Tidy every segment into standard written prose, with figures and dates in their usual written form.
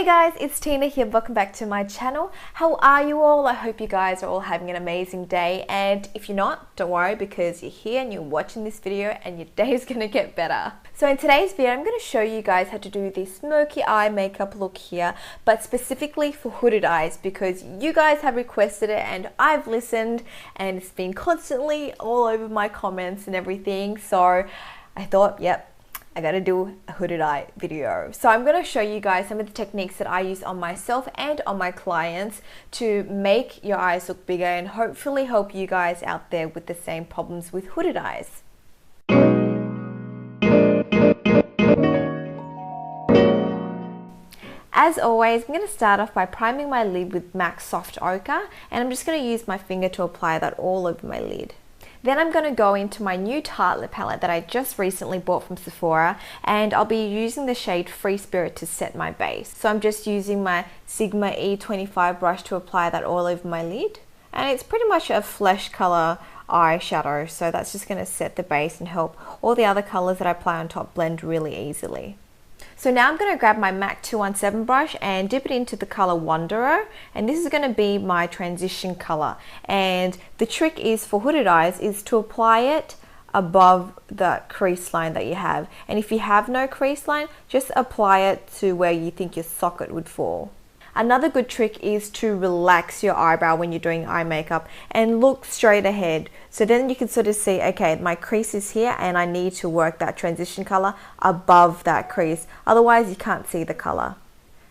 Hey guys, it's Tina here. Welcome back to my channel. How are you all? I hope you guys are all having an amazing day, and if you're not, don't worry, because you're here and you're watching this video and your day is going to get better. So in today's video, I'm going to show you guys how to do this smoky eye makeup look here, but specifically for hooded eyes because you guys have requested it and I've listened and it's been constantly all over my comments and everything. So I thought, yep, I gotta do a hooded eye video. So I'm gonna show you guys some of the techniques that I use on myself and on my clients to make your eyes look bigger and hopefully help you guys out there with the same problems with hooded eyes. As always, I'm going to start off by priming my lid with MAC Soft Ochre, and I'm just going to use my finger to apply that all over my lid. Then I'm going to go into my new Tartelette palette that I just recently bought from Sephora, and I'll be using the shade Free Spirit to set my base. So I'm just using my Sigma E25 brush to apply that all over my lid, and it's pretty much a flesh color eyeshadow, so that's just going to set the base and help all the other colors that I apply on top blend really easily. So now I'm going to grab my MAC 217 brush and dip it into the color Wanderer, and this is going to be my transition color. And the trick is for hooded eyes is to apply it above the crease line that you have. And if you have no crease line, just apply it to where you think your socket would fall. Another good trick is to relax your eyebrow when you're doing eye makeup and look straight ahead. So then you can sort of see, okay, my crease is here and I need to work that transition color above that crease. Otherwise you can't see the color.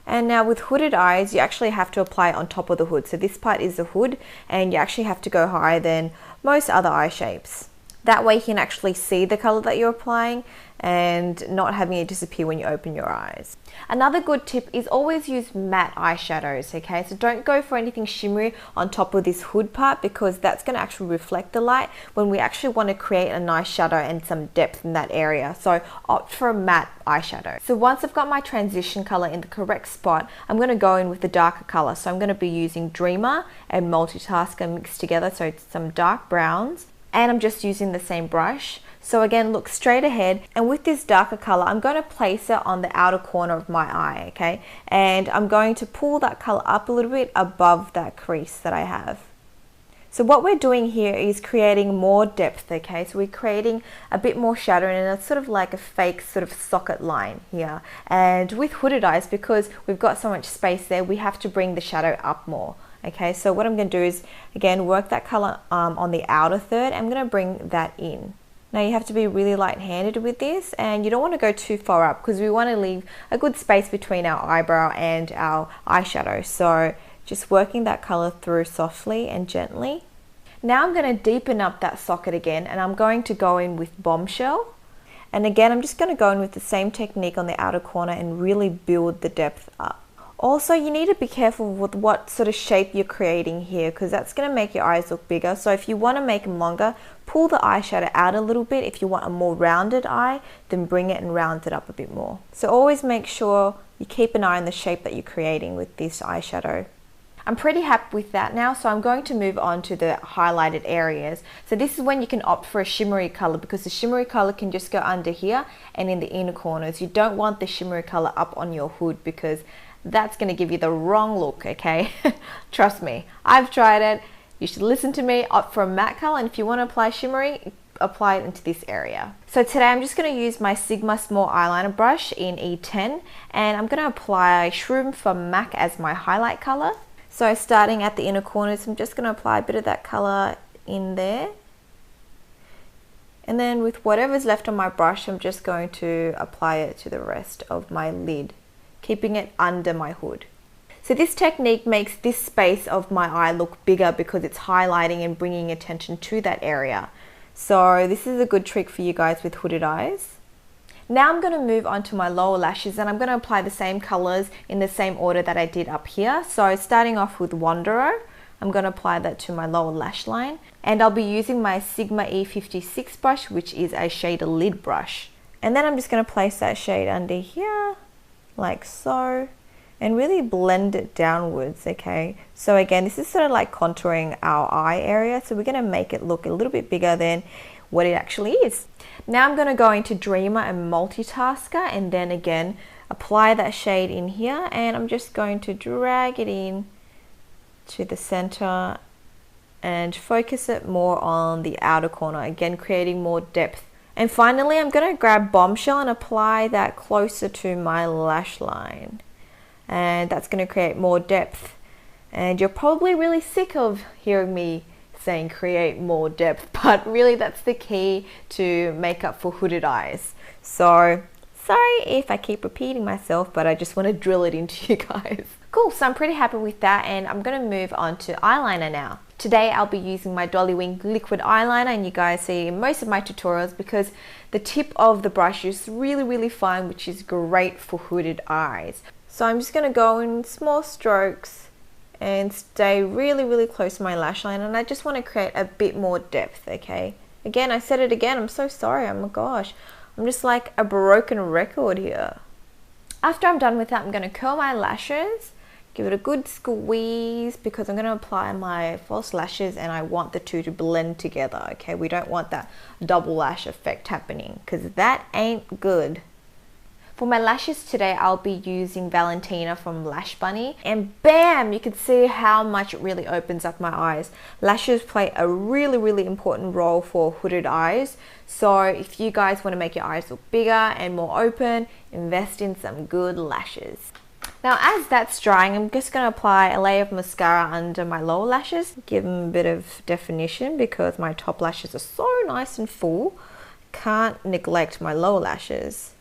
And now with hooded eyes, you actually have to apply it on top of the hood. So this part is the hood and you actually have to go higher than most other eye shapes. That way you can actually see the color that you're applying and not having it disappear when you open your eyes. Another good tip is always use matte eyeshadows, okay? So don't go for anything shimmery on top of this hood part because that's going to actually reflect the light when we actually want to create a nice shadow and some depth in that area. So opt for a matte eyeshadow. So once I've got my transition color in the correct spot, I'm going to go in with the darker color. So I'm going to be using Dreamer and Multitasker mixed together, so it's some dark browns. And I'm just using the same brush. So again, look straight ahead, and with this darker color, I'm going to place it on the outer corner of my eye, okay? And I'm going to pull that color up a little bit above that crease that I have. So what we're doing here is creating more depth, okay? So we're creating a bit more shadow, and it's sort of like a fake sort of socket line here. And with hooded eyes, because we've got so much space there, we have to bring the shadow up more. Okay, so what I'm going to do is, again, work that color on the outer third. I'm going to bring that in. Now you have to be really light-handed with this, and you don't want to go too far up because we want to leave a good space between our eyebrow and our eyeshadow. So just working that color through softly and gently. Now I'm going to deepen up that socket again, and I'm going to go in with Bombshell. And again, I'm just going to go in with the same technique on the outer corner and really build the depth up. Also, you need to be careful with what sort of shape you're creating here because that's going to make your eyes look bigger. So if you want to make them longer, pull the eyeshadow out a little bit. If you want a more rounded eye, then bring it and round it up a bit more. So always make sure you keep an eye on the shape that you're creating with this eyeshadow. I'm pretty happy with that now, so I'm going to move on to the highlighted areas. So this is when you can opt for a shimmery color because the shimmery color can just go under here and in the inner corners. You don't want the shimmery color up on your hood because that's going to give you the wrong look, okay? Trust me, I've tried it. You should listen to me, opt for a matte color, and if you want to apply shimmery, apply it into this area. So today I'm just going to use my Sigma small eyeliner brush in E10, and I'm going to apply Shroom from MAC as my highlight color. So starting at the inner corners, I'm just going to apply a bit of that color in there. And then with whatever's left on my brush, I'm just going to apply it to the rest of my lid, keeping it under my hood. So this technique makes this space of my eye look bigger because it's highlighting and bringing attention to that area. So this is a good trick for you guys with hooded eyes. Now I'm going to move on to my lower lashes, and I'm going to apply the same colors in the same order that I did up here. So starting off with Wanderer, I'm going to apply that to my lower lash line, and I'll be using my Sigma E56 brush, which is a shader lid brush. And then I'm just going to place that shade under here like so, and really blend it downwards, okay? So again, this is sort of like contouring our eye area, so we're going to make it look a little bit bigger than what it actually is. Now I'm going to go into Dreamer and Multitasker, and then again apply that shade in here, and I'm just going to drag it in to the center and focus it more on the outer corner, again creating more depth. And finally I'm going to grab Bombshell and apply that closer to my lash line, and that's going to create more depth. And you're probably really sick of hearing me saying create more depth, but really that's the key to make up for hooded eyes. So sorry if I keep repeating myself, but I just want to drill it into you guys. Cool, so I'm pretty happy with that, and I'm going to move on to eyeliner now. Today I'll be using my Dolly Wing liquid eyeliner, and you guys see in most of my tutorials because the tip of the brush is really fine, which is great for hooded eyes. So I'm just going to go in small strokes and stay really close to my lash line, and I just want to create a bit more depth, okay? Again, I said it again, I'm so sorry, oh my gosh. I'm just like a broken record here. After I'm done with that, I'm going to curl my lashes, give it a good squeeze because I'm going to apply my false lashes and I want the two to blend together, okay? We don't want that double lash effect happening because that ain't good. For my lashes today, I'll be using Valentina from Lash Bunny, and bam, you can see how much it really opens up my eyes. Lashes play a really important role for hooded eyes, so if you guys want to make your eyes look bigger and more open, invest in some good lashes. Now as that's drying, I'm just going to apply a layer of mascara under my lower lashes, give them a bit of definition because my top lashes are so nice and full. Can't neglect my lower lashes.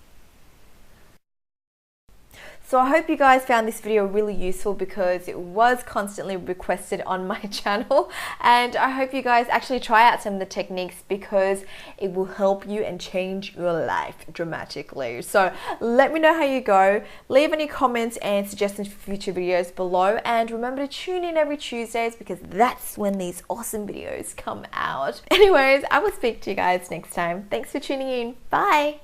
So I hope you guys found this video really useful because it was constantly requested on my channel, and I hope you guys actually try out some of the techniques because it will help you and change your life dramatically. So let me know how you go, leave any comments and suggestions for future videos below, and remember to tune in every Tuesdays because that's when these awesome videos come out. Anyways, I will speak to you guys next time. Thanks for tuning in. Bye!